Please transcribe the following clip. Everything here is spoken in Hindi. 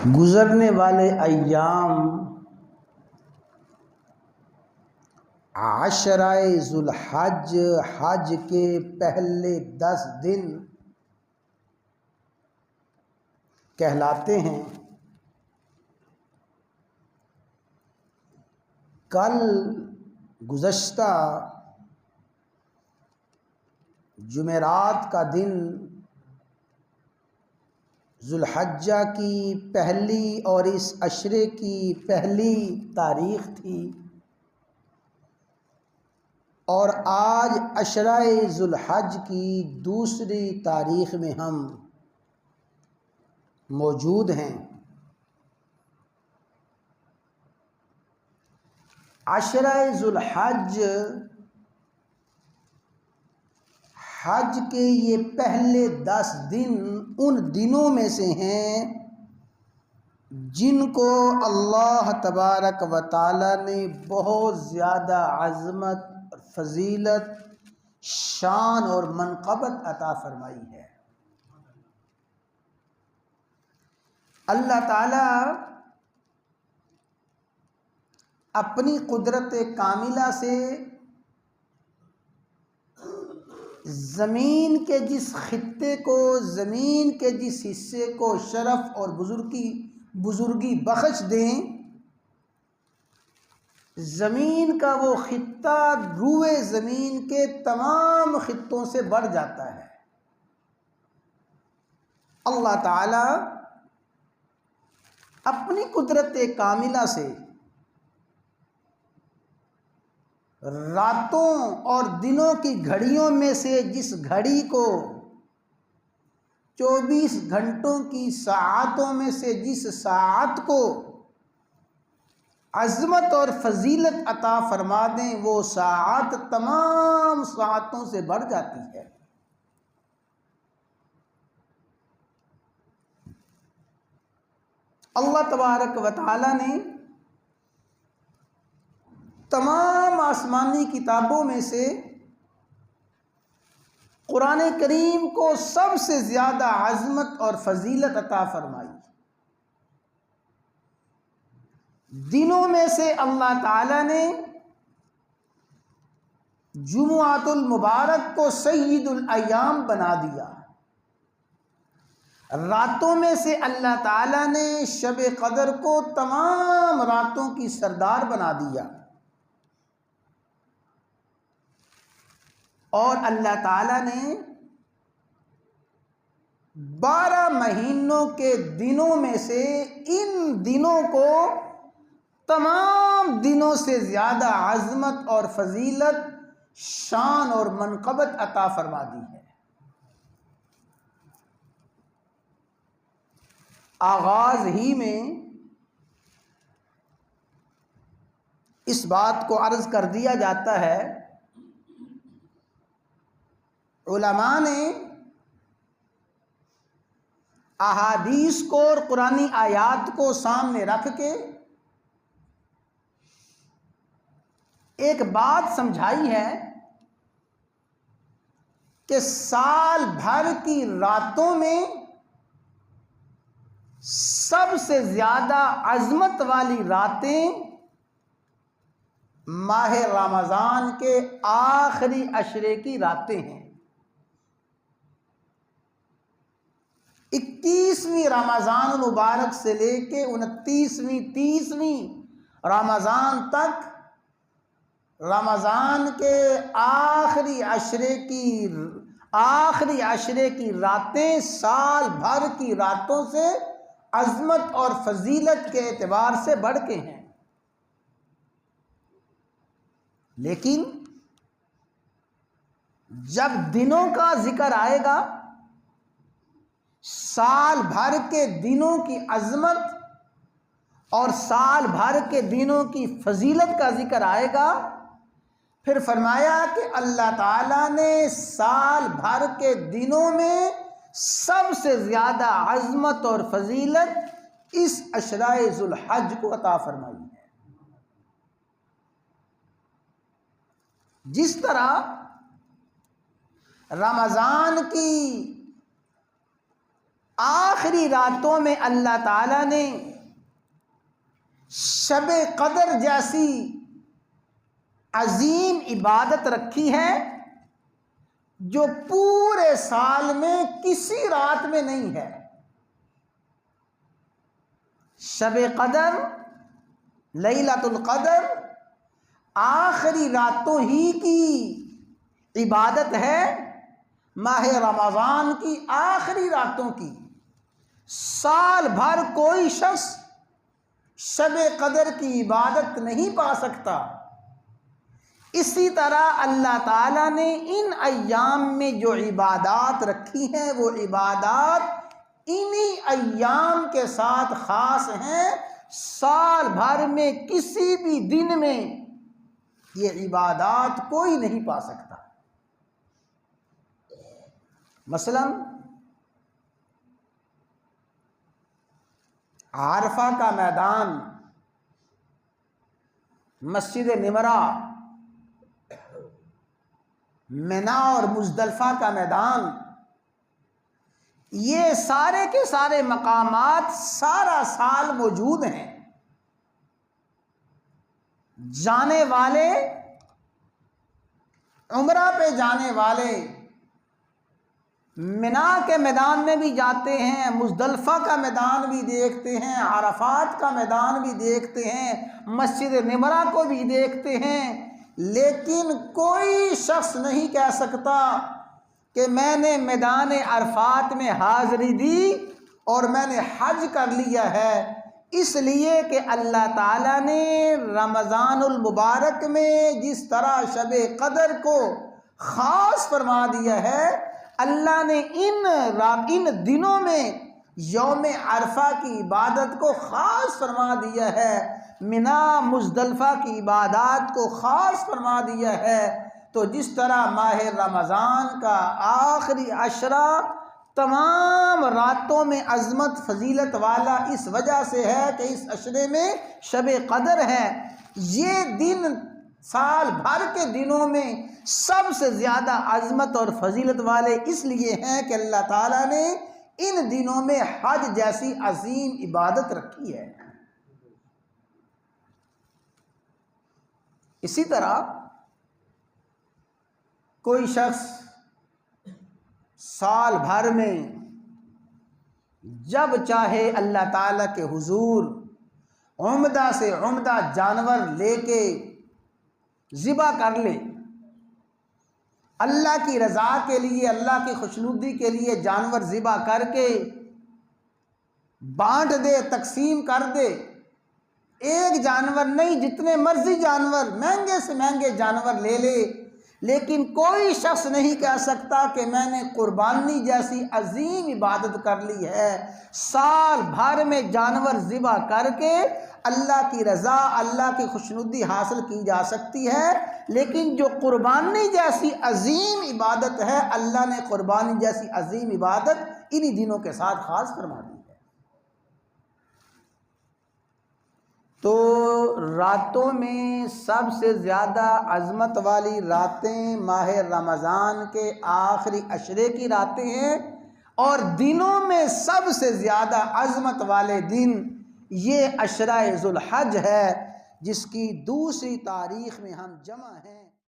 गुज़रने वाले अय्याम आशराए ज़ुल्हज, हज के पहले 10 दिन कहलाते हैं। कल गुज़श्ता जुमेरात का दिन ज़ुल्हज्जा की पहली और इस अशरे की पहली तारीख़ थी और आज अशराए ज़ुल्हज की दूसरी तारीख़ में हम मौजूद हैं। अशराए ज़ुल्हज हज के ये पहले 10 दिन उन दिनों में से हैं जिनको अल्लाह तबारक व तआला ने बहुत ज़्यादा अज़मत, फजीलत, शान और मनक़बत अता फरमाई है। अल्लाह ताला अपनी कुदरत कामिला से ज़मीन के जिस खित्ते को, ज़मीन के जिस हिस्से को शरफ़ और बुज़ुर्गी बख्श दें, ज़मीन का वो खित्ता रूए ज़मीन के तमाम खित्तों से बढ़ जाता है। अल्लाह ताला अपनी कुदरत कामिला से रातों और दिनों की घड़ियों में से जिस घड़ी को 24 घंटों की साआतों में से जिस साआत को अज़मत और फजीलत अता फरमा दें, वो साआत तमाम साआतों से बढ़ जाती है। अल्लाह तबारक व तआला ने तमाम आसमानी किताबों में से कुरान करीम को सबसे ज़्यादा अज़मत और फजीलत अता फरमाई। दिनों में से अल्लाह ताला ने जुमुआतुल मुबारक को सय्यिदुल अय्याम बना दिया। रातों में से अल्लाह ताला ने शब कदर को तमाम रातों की सरदार बना दिया और अल्लाह ताला ने 12 महीनों के दिनों में से इन दिनों को तमाम दिनों से ज़्यादा अज़मत और फजीलत, शान और मनक़बत अता फरमा दी है। आगाज़ ही में इस बात को अर्ज़ कर दिया जाता है, उलमा ने अहादीस को और कुरानी आयात को सामने रख के एक बात समझाई है कि साल भर की रातों में सबसे ज़्यादा अज़मत वाली रातें माह रमज़ान के आखिरी अशरे की रातें हैं। 21वीं रमज़ान मुबारक से लेके 29वीं 30वीं रमज़ान तक रमज़ान के आखिरी अशरे की रातें साल भर की रातों से अज़मत और फजीलत के एतबार से बढ़ के हैं। लेकिन जब दिनों का जिक्र आएगा, साल भर के दिनों की अज़मत और साल भर के दिनों की फजीलत का जिक्र आएगा, फिर फरमाया कि अल्लाह ताला ने साल भर के दिनों में सबसे ज़्यादा अज़मत और फजीलत इस अशराए ज़ुल्हज को अता फरमाई है। जिस तरह रमज़ान की आखिरी रातों में अल्लाह ताला ने शब कदर जैसी अजीम इबादत रखी है जो पूरे साल में किसी रात में नहीं है। शब कदर, लैलतुल कदर आखिरी रातों ही की इबादत है, माह रमज़ान की आखिरी रातों की। साल भर कोई शख्स शब कदर की इबादत नहीं पा सकता। इसी तरह अल्लाह ताला ने इन अय्याम में जो इबादत रखी हैं वो इबादत इन्हीं अय्याम के साथ ख़ास हैं। साल भर में किसी भी दिन में ये इबादत कोई नहीं पा सकता। मसलन आरफा का मैदान, मस्जिद निमरा, मिना और मुज़दलिफ़ा का मैदान, ये सारे के सारे मकामात सारा साल मौजूद हैं। जाने वाले, उम्रा पे जाने वाले मिना के मैदान में भी जाते हैं, मुज़दलिफ़ा का मैदान भी देखते हैं, अराफात का मैदान भी देखते हैं, मस्जिद निमरा को भी देखते हैं। लेकिन कोई शख्स नहीं कह सकता कि मैंने मैदान अरफात में हाज़िरी दी और मैंने हज कर लिया है, इसलिए कि अल्लाह ताला ने रमज़ानुल मुबारक में जिस तरह शब कदर को ख़ास फरमा दिया है, अल्लाह ने इन दिनों में यौम अरफा की इबादत को ख़ास फरमा दिया है, मिना मुज़दलिफ़ा की इबादत को ख़ास फरमा दिया है। तो जिस तरह माह रमज़ान का आखिरी अशरा तमाम रातों में अज़मत फजीलत वाला इस वजह से है कि इस अशरे में शब कदर है। ये दिन साल भर के दिनों में सबसे ज़्यादा अज़मत और फजीलत वाले इसलिए हैं कि अल्लाह ताला ने इन दिनों में हज जैसी अजीम इबादत रखी है। इसी तरह कोई शख्स साल भर में जब चाहे अल्लाह ताला के हुजूर उम्दा से उम्दा जानवर लेके ज़िबा कर ले, अल्लाह की रज़ा के लिए, अल्लाह की खुशनुदी के लिए जानवर ज़िबा करके बांट दे, तकसीम कर दे। एक जानवर नहीं, जितने मर्जी जानवर, महंगे से महंगे जानवर ले ले, लेकिन कोई शख्स नहीं कह सकता कि मैंने कुर्बानी जैसी अजीम इबादत कर ली है। साल भर में जानवर ज़िबा करके अल्लाह की रज़ा, अल्लाह की खुशनुदी हासिल की जा सकती है, लेकिन जो कुर्बानी जैसी अजीम इबादत है, अल्लाह ने कुर्बानी जैसी अजीम इबादत इन्हीं दिनों के साथ ख़ास फरमा दी है। तो रातों में सबसे ज़्यादा अज़मत वाली रातें माह रमज़ान के आखिरी अशरे की रातें हैं, और दिनों में सबसे ज़्यादा अज़मत वाले दिन ये अशरा ज़ुल हज है, जिसकी दूसरी तारीख़ में हम जमा हैं।